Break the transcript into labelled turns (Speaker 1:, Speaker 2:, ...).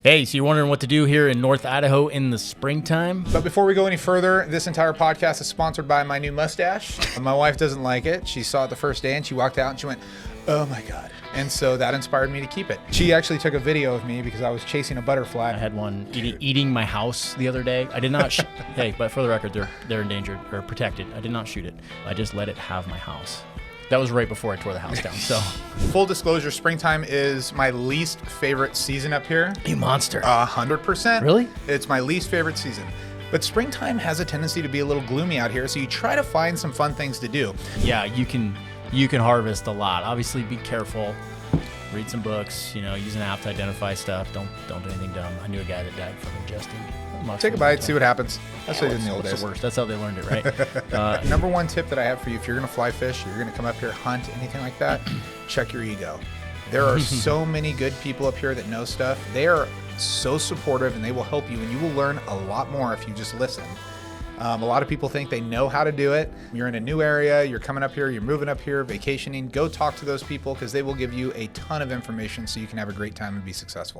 Speaker 1: Hey, so you're wondering what to do here in North Idaho in the springtime?
Speaker 2: But before we go any further, this entire podcast is sponsored by my new mustache. My wife doesn't like it. She saw it the first day and she walked out and she went, "Oh my God." And so that inspired me to keep it. She actually took a video of me because I was chasing a butterfly.
Speaker 1: I had one eating my house the other day. I did not hey, but for the record, they're endangered or protected. I did not shoot it. I just let it have my house. That was right before I tore the house down. So,
Speaker 2: full disclosure, springtime is my least favorite season up here.
Speaker 1: You monster.
Speaker 2: 100%.
Speaker 1: Really?
Speaker 2: It's my least favorite season. But springtime has a tendency to be a little gloomy out here, so you try to find some fun things to do.
Speaker 1: Yeah, you can harvest a lot. Obviously, be careful. Read some books. Use an app to identify stuff. Don't do anything dumb. I knew a guy that died from ingesting mushrooms.
Speaker 2: Take a bite, see what happens. That's what they did in the old days.
Speaker 1: It's the worst. That's how they learned it, right?
Speaker 2: Number one tip that I have for you, if you're going to fly fish, you're going to come up here, hunt, anything like that, check your ego. There are so many good people up here that know stuff. They are so supportive and they will help you, and you will learn a lot more if you just listen. A lot of people think they know how to do it. You're in a new area, you're coming up here, you're moving up here, vacationing. Go talk to those people because they will give you a ton of information so you can have a great time and be successful.